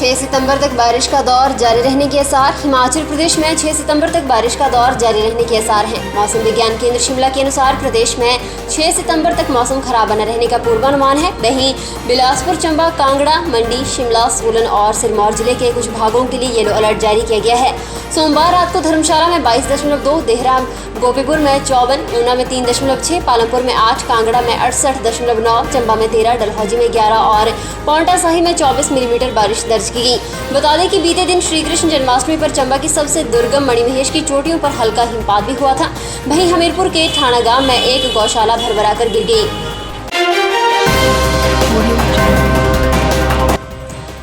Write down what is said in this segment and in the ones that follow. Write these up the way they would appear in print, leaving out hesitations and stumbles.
6 सितंबर तक बारिश का दौर जारी रहने के आसार। हिमाचल प्रदेश में 6 सितंबर तक बारिश का दौर जारी रहने के आसार हैं। मौसम विज्ञान केंद्र शिमला के अनुसार प्रदेश में 6 सितंबर तक मौसम खराब बना रहने का पूर्वानुमान है। वहीं बिलासपुर, चंबा, कांगड़ा, मंडी, शिमला, सोलन और सिरमौर जिले के कुछ भागों के लिए येलो अलर्ट जारी किया गया है। सोमवार रात को धर्मशाला में 22.2, देहरा गोपीपुर में 54, ऊना में 3.6, पालमपुर में 8, कांगड़ा में 68.9, चंबा में 13, डलहौजी में 11 और पांवटा साहिब में 24 मिलीमीटर बारिश दर्ज की गई। बता दें कि बीते दिन श्री कृष्ण जन्माष्टमी पर चंबा की सबसे दुर्गम मणिमहेश की चोटियों पर हल्का हिमपात भी हुआ था। वहीं हमीरपुर के ठाणा गांव में एक गौशाला भरभरा कर गिर गई।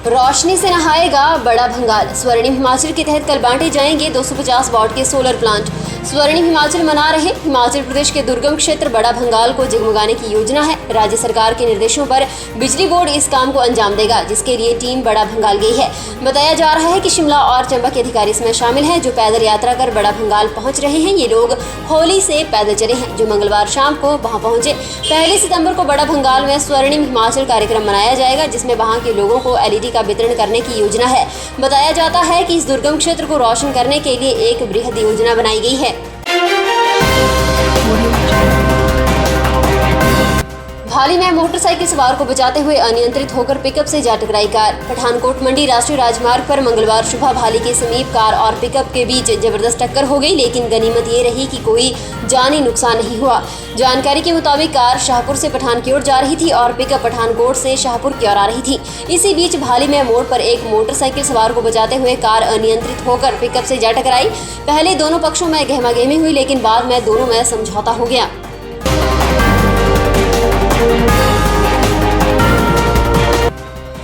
रोशनी से नहाएगा बड़ा भंगाल। स्वर्णिम हिमाचल के तहत कल बांटे जाएंगे 250 वाट के सोलर प्लांट। स्वर्णिम हिमाचल मना रहे हिमाचल प्रदेश के दुर्गम क्षेत्र बड़ा भंगाल को जगमगाने की योजना है। राज्य सरकार के निर्देशों पर बिजली बोर्ड इस काम को अंजाम देगा, जिसके लिए टीम बड़ा भंगाल गई है। बताया जा रहा है कि शिमला और चंबा के अधिकारी इसमें शामिल हैं, जो पैदल यात्रा कर बड़ा भंगाल पहुंच रहे हैं। ये लोग होली से पैदल चले हैं, जो मंगलवार शाम को वहां पहुंचे। 1 सितंबर को बड़ा भंगाल में स्वर्णिम हिमाचल कार्यक्रम मनाया जाएगा, जिसमें वहां के लोगों को LED का वितरण करने की योजना है। बताया जाता है कि इस दुर्गम क्षेत्र को रोशन करने के लिए एक बृहद योजना बनाई गई है। हाल में मोटरसाइकिल सवार को बचाते हुए अनियंत्रित होकर पिकअप से जा टकराई कार। पठानकोट मंडी राष्ट्रीय राजमार्ग पर मंगलवार सुबह भाली के समीप कार और पिकअप के बीच जबरदस्त टक्कर हो गई, लेकिन गनीमत ये रही कि कोई जानी नुकसान नहीं हुआ। जानकारी के मुताबिक कार शाहपुर से पठान की ओर जा रही थी और पिकअप पठानकोट से शाहपुर की ओर आ रही थी। इसी बीच भाली में मोड़ पर एक मोटरसाइकिल सवार को बचाते हुए कार अनियंत्रित होकर पिकअप से जा टकराई। पहले दोनों पक्षों में गहमागहमी हुई, लेकिन बाद में दोनों में समझौता हो गया।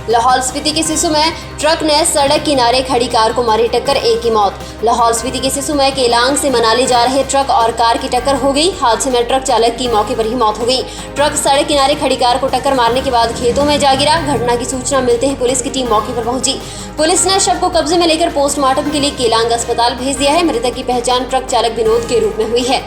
लाहौल स्पीति के सिसु में ट्रक ने सड़क किनारे खड़ी कार को मारी टक्कर, एक की मौत। लाहौल स्पीति के सिसु में केलांग से मनाली जा रहे ट्रक और कार की टक्कर हो गई। हादसे में ट्रक चालक की मौके पर ही मौत हो गई। ट्रक सड़क किनारे खड़ी कार को टक्कर मारने के बाद खेतों में जा गिरा। घटना की सूचना मिलते ही पुलिस की टीम मौके पर पहुंची। पुलिस ने शव को कब्जे में लेकर पोस्टमार्टम के लिए केलांग अस्पताल भेज दिया है। मृतक की पहचान ट्रक चालक विनोद के रूप में हुई है।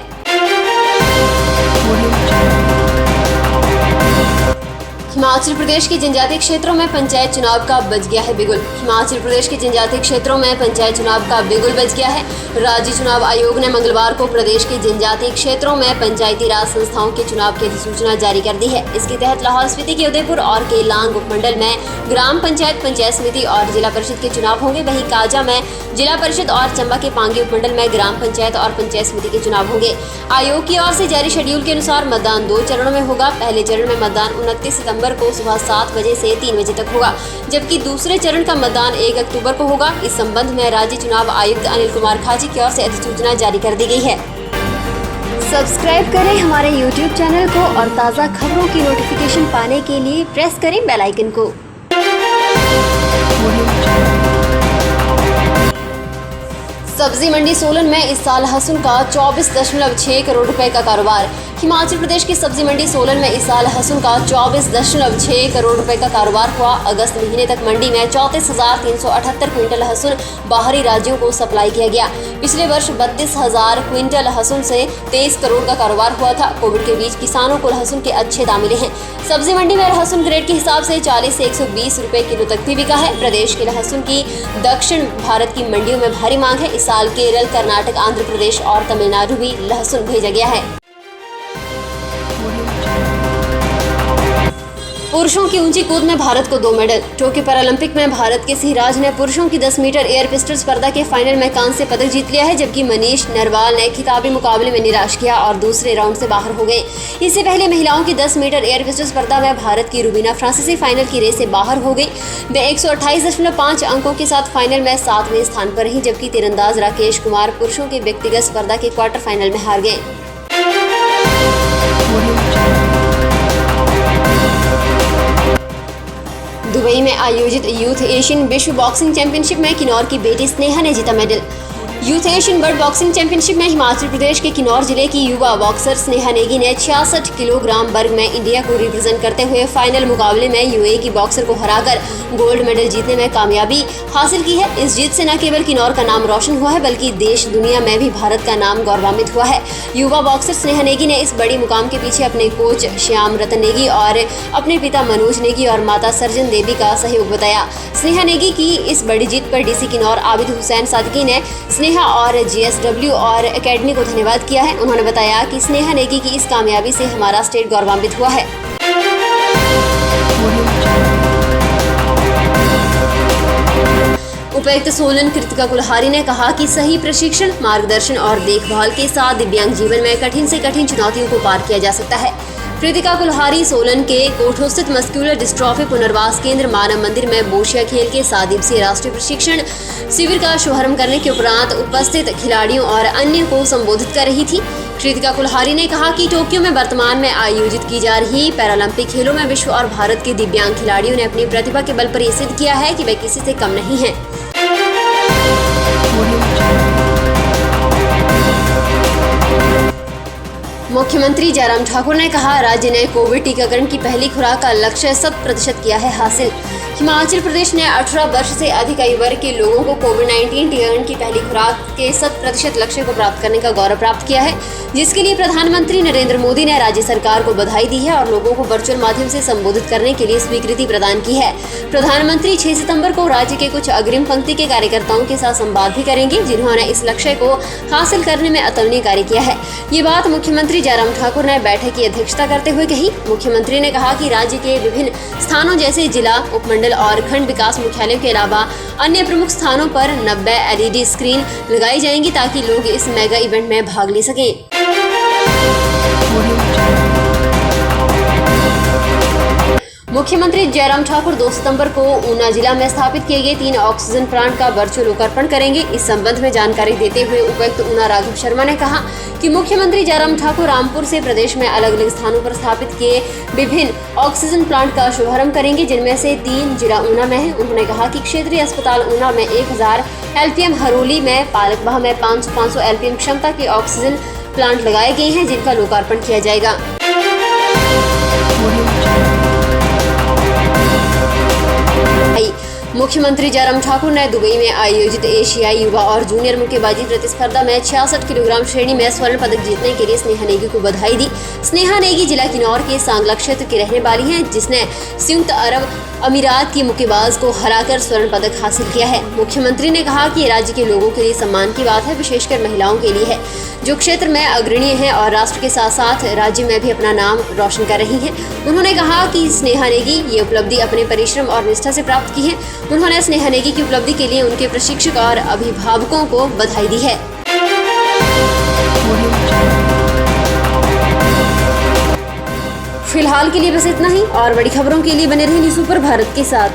हिमाचल प्रदेश के जनजातीय क्षेत्रों में पंचायत चुनाव का बज गया है बिगुल। हिमाचल प्रदेश के जनजातीय क्षेत्रों में पंचायत चुनाव का बिगुल बज गया है। राज्य चुनाव आयोग ने मंगलवार को प्रदेश के जनजातीय क्षेत्रों में पंचायती राज संस्थाओं के चुनाव की अधिसूचना जारी कर दी है। इसके तहत लाहौल स्पीति के उदयपुर और केलांग उपमंडल में ग्राम पंचायत, पंचायत समिति और जिला परिषद के चुनाव होंगे। वहीं काजा में जिला परिषद और चंबा के पांगी उपमंडल में ग्राम पंचायत और पंचायत समिति के चुनाव होंगे। आयोग की ओर से जारी शेड्यूल के अनुसार मतदान 2 चरणों में होगा। पहले चरण में मतदान 29 सितंबर को सुबह 7 बजे से 3 बजे तक होगा, जबकि दूसरे चरण का मतदान 1 अक्टूबर को होगा। इस संबंध में राज्य चुनाव आयुक्त अनिल कुमार खाची की ओर से अधिसूचना जारी कर दी गई है। सब्सक्राइब करें हमारे YouTube चैनल को और ताज़ा खबरों की नोटिफिकेशन पाने के लिए प्रेस करें बेल आइकन को। सब्जी मंडी सोलन में इस साल लहसुन का 24.6 करोड़ रुपए का कारोबार। हिमाचल प्रदेश की सब्जी मंडी सोलन में इस साल लहसुन का 24.6 करोड़ रुपए का कारोबार हुआ। अगस्त महीने तक मंडी में 34,378 क्विंटल लहसुन बाहरी राज्यों को सप्लाई किया गया। पिछले वर्ष 32,000 क्विंटल लहसुन से 23 करोड़ का कारोबार हुआ था। कोविड के बीच किसानों को लहसुन के अच्छे दाम मिले हैं। सब्जी मंडी में लहसुन ग्रेड के हिसाब से 40 से 120 रुपए किलो तक भी बिका है। प्रदेश के लहसुन की दक्षिण भारत की मंडियों में भारी मांग है। इस साल केरल, कर्नाटक, आंध्र प्रदेश और तमिलनाडु भी लहसुन भेजा गया है। पुरुषों की ऊंची कूद में भारत को 2 मेडल। टोक्यो पैरालंपिक में भारत के सिहराज ने पुरुषों की 10 मीटर एयर पिस्टल स्पर्धा के फाइनल में कांस्य पदक जीत लिया है, जबकि मनीष नरवाल ने खिताबी मुकाबले में निराश किया और दूसरे राउंड से बाहर हो गए। इससे पहले महिलाओं की 10 मीटर एयर पिस्टल स्पर्धा में भारत की रुबीना फ्रांसीसी फाइनल की रेस से बाहर हो गई। वे 128.5 अंकों के साथ फाइनल में 7वें स्थान पर रही, जबकि तीरंदाज राकेश कुमार पुरुषों की व्यक्तिगत स्पर्धा के क्वार्टर फाइनल में हार गए। दुबई में आयोजित यूथ एशियन विश्व बॉक्सिंग चैंपियनशिप में किन्नौर की बेटी स्नेहा ने जीता medal. Youth Asian world boxing championship में हिमाचल प्रदेश के किन्नौर जिले की युवा बॉक्सर स्नेहा नेगी ने 66 किलोग्राम वर्ग में इंडिया को रिप्रेजेंट करते हुए फाइनल मुकाबले में यूएई की बॉक्सर को हराकर गोल्ड मेडल जीतने में कामयाबी हासिल की है। इस जीत से न केवल किन्नौर का नाम रोशन हुआ है बल्कि देश दुनिया में भी भारत का नाम गौरवान्वित हुआ है। युवा बॉक्सर स्नेहा नेगी ने इस बड़ी मुकाम के पीछे अपने कोच श्याम रतन नेगी और अपने पिता मनोज नेगी और माता सर्जन देवी का सहयोग बताया। स्नेहा नेगी की इस बड़ी जीत पर डीसी किन्नौर आबिद हुसैन सादकी ने स्नेहा और जीएसडब्ल्यू और एकेडमी को धन्यवाद किया है। उन्होंने बताया कि स्नेहा नेगी की इस कामयाबी से हमारा स्टेट गौरवान्वित हुआ है। उपायुक्त सोलन कृतिका कुल्हारी ने कहा कि सही प्रशिक्षण, मार्गदर्शन और देखभाल के साथ दिव्यांग जीवन में कठिन से कठिन चुनौतियों को पार किया जा सकता है। कृतिका कुल्हारी सोलन के कोठो स्थित मस्कुलर डिस्ट्रॉफी पुनर्वास केंद्र मानव मंदिर में बोशिया खेल के 7 दिवसीय राष्ट्रीय प्रशिक्षण शिविर का शुभारंभ करने के उपरांत उपस्थित खिलाड़ियों और अन्य को संबोधित कर रही थी। कृतिका कुल्हारी ने कहा कि टोक्यो में वर्तमान में आयोजित की जा रही पैरालंपिक खेलों में विश्व और भारत के दिव्यांग खिलाड़ियों ने अपनी प्रतिभा के बल पर यह सिद्ध किया है कि वे किसी से कम नहीं हैं। मुख्यमंत्री जयराम ठाकुर ने कहा, राज्य ने कोविड टीकाकरण की पहली खुराक का लक्ष्य 100% किया है हासिल। हिमाचल प्रदेश ने 18 वर्ष से अधिक आयु वर्ग के लोगों को कोविड-19 टीकाकरण की पहली खुराक के 100% लक्ष्य को प्राप्त करने का गौरव प्राप्त किया है, जिसके लिए प्रधानमंत्री नरेंद्र मोदी ने राज्य सरकार को बधाई दी है और लोगों को वर्चुअल माध्यम से संबोधित करने के लिए स्वीकृति प्रदान की है। प्रधानमंत्री 6 सितंबर को राज्य के कुछ अग्रिम पंक्ति के कार्यकर्ताओं के साथ संवाद भी करेंगे, जिन्होंने इस लक्ष्य को हासिल करने में अतुलनीय कार्य किया है। ये बात मुख्यमंत्री जयराम ठाकुर ने बैठक की अध्यक्षता करते हुए कही। मुख्यमंत्री ने कहा कि राज्य के विभिन्न स्थानों जैसे जिला, उपमंडल और खंड विकास मुख्यालयों के अलावा अन्य प्रमुख स्थानों पर 90 LED स्क्रीन लगाई जाएंगी ताकि लोग इस मेगा इवेंट में भाग ले सकें। मुख्यमंत्री जयराम ठाकुर 2 सितंबर को ऊना जिला में स्थापित किए गए 3 ऑक्सीजन प्लांट का वर्चुअल लोकार्पण करेंगे। इस संबंध में जानकारी देते हुए उपायुक्त ऊना राघव शर्मा ने कहा कि मुख्यमंत्री जयराम ठाकुर रामपुर से प्रदेश में अलग अलग स्थानों पर स्थापित किए विभिन्न ऑक्सीजन प्लांट का शुभारंभ करेंगे, जिनमें से 3 जिला ऊना में है। उन्होंने कहा कि क्षेत्रीय अस्पताल ऊना में 1000 LPM, हरोली में, पालकबाह में 500 LPM क्षमता के ऑक्सीजन प्लांट लगाए गए हैं, जिनका लोकार्पण किया जाएगा। मुख्यमंत्री जयराम ठाकुर ने दुबई में आयोजित एशियाई युवा और जूनियर मुक्केबाजी प्रतिस्पर्धा में 66 किलोग्राम श्रेणी में स्वर्ण पदक जीतने के लिए स्नेहा नेगी को बधाई दी। स्नेहा नेगी जिला किन्नौर के सांगला क्षेत्र की रहने वाली हैं, जिसने संयुक्त अरब अमीरात की मुक्केबाज को हराकर स्वर्ण पदक हासिल किया है। मुख्यमंत्री ने कहा कि राज्य के लोगों के लिए सम्मान की बात है, विशेषकर महिलाओं के लिए है, जो क्षेत्र में अग्रणी है और राष्ट्र के साथ साथ राज्य में भी अपना नाम रोशन कर रही हैं। उन्होंने कहा कि स्नेहा नेगी ये उपलब्धि अपने परिश्रम और निष्ठा से प्राप्त की है। उन्होंने स्नेहा नेगी की उपलब्धि के लिए उनके प्रशिक्षक और अभिभावकों को बधाई दी है। फिलहाल के लिए बस इतना ही और बड़ी खबरों के लिए बने रहिए न्यूज़ सुपर भारत के साथ।